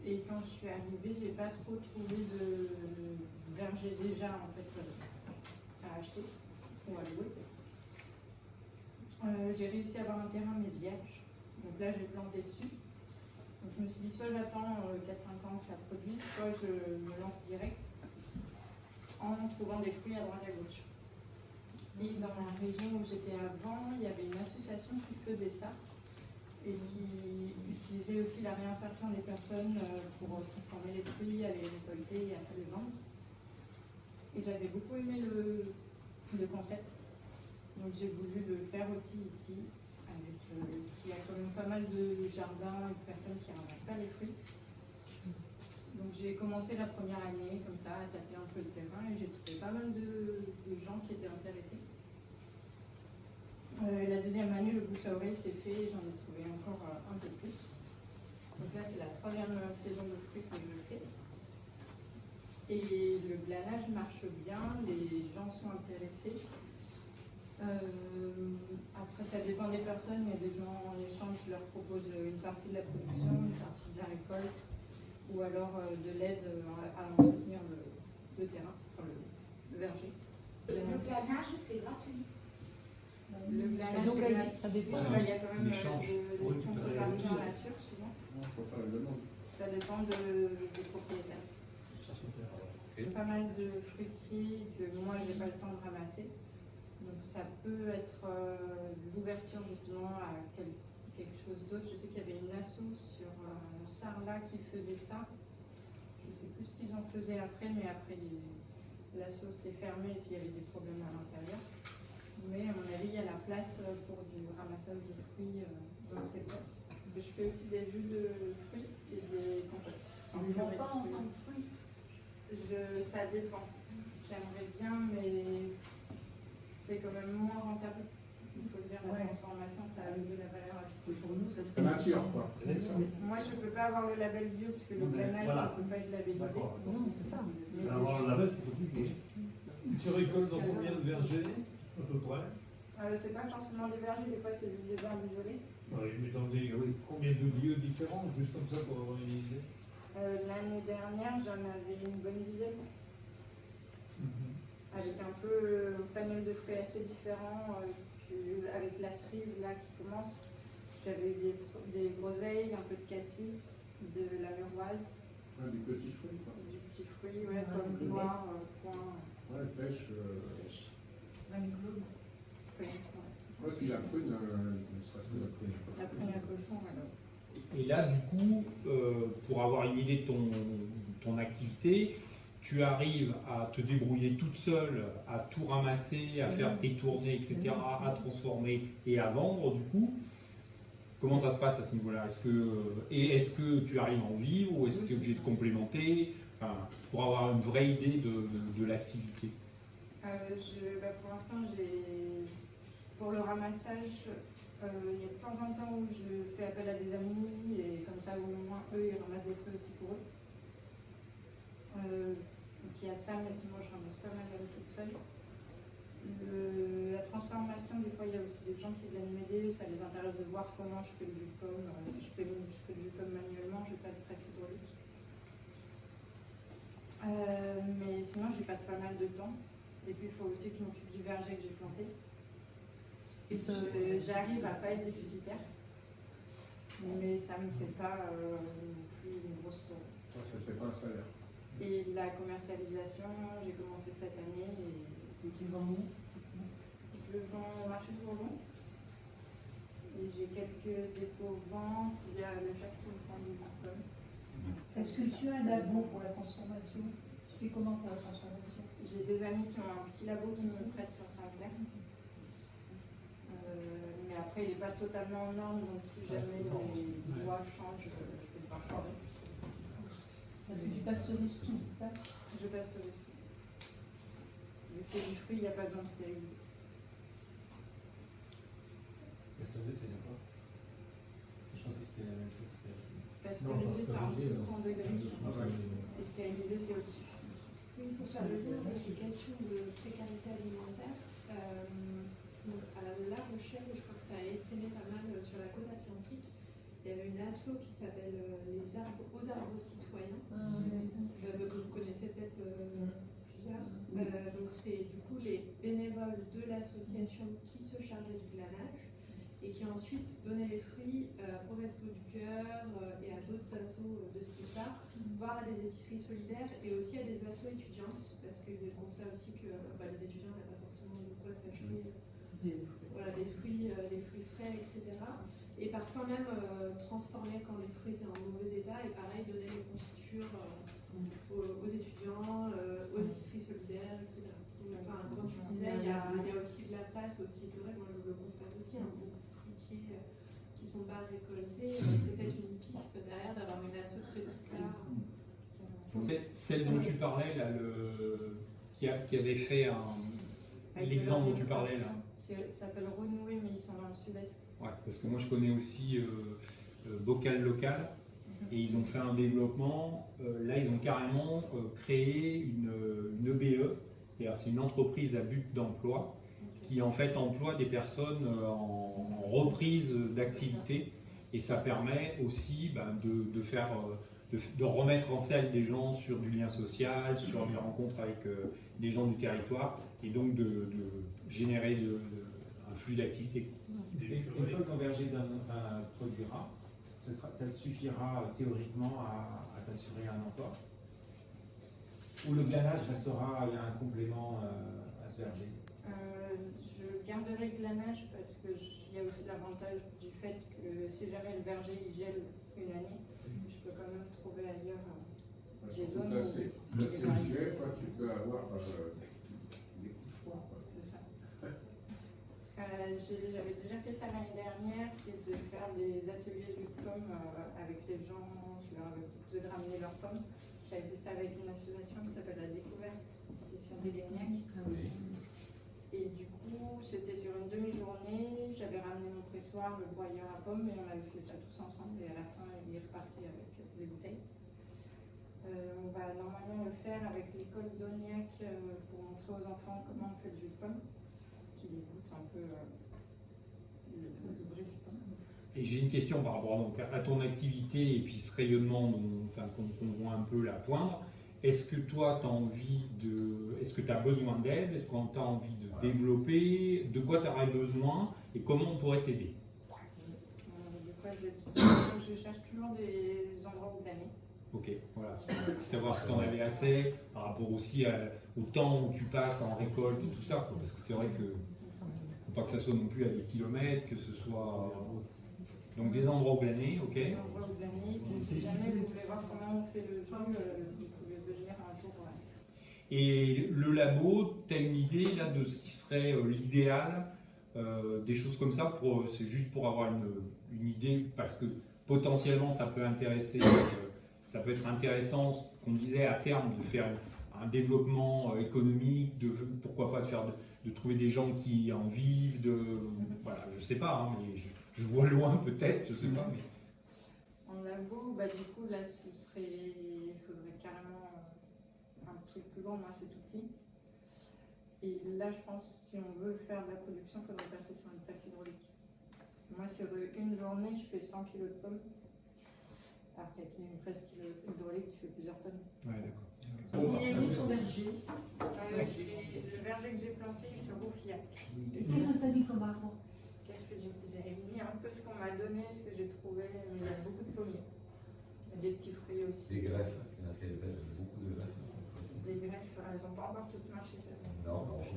Et quand je suis arrivée, j'ai pas trop trouvé de verger déjà en fait à acheter ou à louer. J'ai réussi à avoir un terrain mais vierge. Donc là, j'ai planté dessus. Donc je me suis dit, soit j'attends 4-5 ans que ça produise, soit je me lance direct en trouvant des fruits à droite à gauche. Et dans la région où j'étais avant, il y avait une association qui faisait ça et qui utilisait aussi la réinsertion des personnes pour transformer les fruits, à les récolter et à les vendre. Et j'avais beaucoup aimé le concept. Donc j'ai voulu le faire aussi ici. Il y a quand même pas mal de jardins et de personnes qui ne ramassent pas les fruits. Donc j'ai commencé la première année comme ça, à tâter un peu le terrain et j'ai trouvé pas mal de gens qui étaient intéressés. La deuxième année, le bouche à oreille s'est fait et j'en ai trouvé encore un peu plus. Donc là, c'est la troisième saison de fruits que je fais. Et le glanage marche bien, les gens sont intéressés. Après, ça dépend des personnes. Il y a des gens en échange, je leur propose une partie de la production, une partie de la récolte, ou alors de l'aide à entretenir le terrain, enfin le verger. Le glanage, c'est gratuit. Le glanage, donc, c'est gratuit. ça dépend. Il y a quand même des contreparties en la nature souvent. Non, faut faire une demande. Ça dépend des propriétaires. Il y a pas mal de fruitiers que moi, j'ai pas le temps de ramasser. Donc ça peut être l'ouverture justement à quelque chose d'autre. Je sais qu'il y avait une asso sur Sarlat qui faisait ça. Je ne sais plus ce qu'ils en faisaient après, mais après l'asso s'est fermée s'il y avait des problèmes à l'intérieur. Mais à mon avis, il y a la place pour du ramassage de fruits dans le secteur. Je fais aussi des jus de fruits et des compotes. On ne vend pas en tant que fruits. Ça dépend. J'aimerais bien, mais c'est quand même moins rentable. Il faut le dire, la transformation, ça a de la valeur ajoutée. Pour nous, ça C'est serait nature, quoi. Moi, je ne peux pas avoir le label bio parce que le glanage ne peut pas être labellisé. Non, c'est ça. Mais Alors, le label, c'est compliqué. Tu récoltes dans combien de vergers, à peu près? c'est pas forcément des vergers, des fois c'est juste des arbres isolés. Oui, mais dans combien de lieux différents, juste comme ça pour avoir une idée? L'année dernière, j'en avais une bonne dizaine. Avec un peu un panel de fruits assez différents, avec la cerise là qui commence. J'avais eu des groseilles, un peu de cassis, de la meroise. Du petit fruit, quoi. Du petit fruit, ouais, pomme noire, point. Ouais, pêche. Oui, Ouais, puis la prune, ne serait-ce que la prune. la prune à cochon, alors. Et là, du coup, pour avoir une idée de ton activité, tu arrives à te débrouiller toute seule, à tout ramasser, à faire tes tournées, etc., à transformer et à vendre, du coup. Comment ça se passe à ce niveau-là? Est-ce que tu arrives à en vivre ou est-ce que tu es obligé de complémenter, enfin, pour avoir une vraie idée de l'activité? Pour l'instant, pour le ramassage, il y a de temps en temps où je fais appel à des amis et comme ça, au moins, eux, ils ramassent des fruits aussi pour eux. Donc il y a ça, mais sinon, je ramasse pas mal toute seule. La transformation, des fois, il y a aussi des gens qui viennent m'aider. Ça les intéresse de voir comment je fais le jus de pomme. Si je fais le jus de pomme manuellement, je n'ai pas de presse hydraulique. Mais sinon, j'y passe pas mal de temps. Et puis, il faut aussi que je m'occupe du verger que j'ai planté. J'arrive à pas être déficitaire, mais ça me fait pas non plus une grosse. Ouais, ça ne fait pas un salaire. Et la commercialisation, j'ai commencé cette année Et tu vends où? je vends au marché de Bourbon. Et j'ai quelques dépôts ventes. Il y a le chaque qui me prend du pomme. Est-ce que tu as un labo pour la transformation? Tu fais comment pour la transformation? J'ai des amis qui ont un petit labo qui me prête sur Saint-Clair. Mais après, il n'est pas totalement en norme, donc si jamais les lois changent, je vais devoir changer. Parce que tu pasteurises tout, c'est ça? Je pasteurise tout. Vu que c'est du fruit, il n'y a pas besoin de stériliser. Pasteuriser, c'est quoi? Je pensais que c'était la même chose. Pasteuriser, c'est en dessous de 100 degrés. Et stériliser, c'est au-dessus. Oui, pour faire le lien avec les questions de précarité alimentaire, donc à La Rochelle, je crois que ça a essaimé pas mal sur la côte atlantique. Il y avait une asso qui s'appelle les arbres aux arbres citoyens, que vous connaissez peut-être plusieurs. Donc c'est du coup les bénévoles de l'association qui se chargeaient du glanage et qui ensuite donnaient les fruits au Resto du Cœur et à d'autres assos de ce type-là, voire à des épiceries solidaires et aussi à des assos étudiantes, parce qu'ils faisaient le constat aussi que les étudiants n'avaient pas forcément de quoi s'acheter les fruits frais, etc. Et parfois même transformer quand les fruits étaient en mauvais état, et pareil, donner les confitures aux étudiants, aux épiceries solidaires, etc. Donc, enfin, quand tu disais, il y a aussi de la place, aussi, c'est vrai, moi je le constate aussi, beaucoup de fruitiers qui ne sont pas récoltés, c'est peut-être une piste derrière d'avoir une asso de ce type-là. En fait, celle dont tu parlais, là, qui avait fait l'exemple dont tu parlais là. Ça s'appelle Renouer, mais ils sont dans le sud-est. Ouais, parce que moi je connais aussi Bocal Local et ils ont fait un développement. Là, ils ont carrément créé une EBE, c'est-à-dire c'est une entreprise à but d'emploi qui en fait emploie des personnes en reprise d'activité et ça permet aussi de remettre en scène des gens sur du lien social, sur les rencontres avec des gens du territoire et donc de générer un flux d'activité. Une fois qu'un verger produira, ça suffira théoriquement à t'assurer un emploi? Ou le glanage restera un complément à ce verger? Je garderai le glanage parce qu'il y a aussi l'avantage du fait que si jamais le verger il gèle une année, je peux quand même trouver ailleurs des zones où C'est assez usuel, quoi. Tu peux avoir des coups de froid. c'est ça. J'avais déjà fait ça l'année dernière, c'est de faire des ateliers jus de pomme avec les gens, je leur avais proposé de ramener leurs pommes. J'avais fait ça avec une association qui s'appelle La Découverte, qui est sur Délignac. Et du coup, c'était sur une demi-journée, j'avais ramené mon pressoir, le broyeur à pommes, et on avait fait ça tous ensemble, et à la fin, ils repartaient avec des bouteilles. On va normalement le faire avec l'école d'Ognac pour montrer aux enfants comment on fait le jus de pomme, qui goûte un peu le vrai jus de pomme. Et j'ai une question par rapport donc, à ton activité et puis ce rayonnement qu'on voit un peu la poindre. Est-ce que toi, tu as envie de. Est-ce que tu as besoin d'aide? Est-ce qu'on t'a envie de développer? De quoi tu aurais besoin? Et comment on pourrait t'aider? De quoi j'ai besoin? Je cherche toujours des endroits où glaner. Ok, voilà. Savoir si tu en avais assez par rapport aussi au temps où tu passes en récolte et tout ça. Quoi, parce que c'est vrai que. Faut pas que ça soit non plus à des kilomètres, que ce soit. Donc des endroits où glaner, ok. Des endroits où glaner. Puis si jamais vous voulez voir comment on fait le jus, vous pouvez venir un jour. Et le labo, tu as une idée là de ce qui serait l'idéal, des choses comme ça, c'est juste pour avoir une idée, parce que potentiellement ça peut intéresser, ça peut être intéressant, qu'on disait à terme, de faire un développement économique, pourquoi pas de trouver des gens qui en vivent, voilà, je sais pas, hein, mais je vois loin peut-être, je sais pas. Mais... En labo, du coup là il faudrait carrément un truc plus grand, moi c'est tout petit. Et là je pense si on veut faire de la production, il faudrait passer sur une presse hydraulique. Moi sur une journée je fais 100 kg de pommes. Alors qu'avec une presse hydraulique tu fais plusieurs tonnes. Ouais, d'accord. Il est où ton verger? Le verger que j'ai planté il se Roufillac. Et qu'est-ce que tu as mis comme arbre? Qu'est-ce que j'ai mis un peu ce qu'on m'a donné, ce que j'ai trouvé, mais il y a beaucoup de pommiers. Il y a des petits fruits aussi. Des greffes, on a fait beaucoup de greffes. Des greffes, elles n'ont pas encore toutes marché ça. Non, on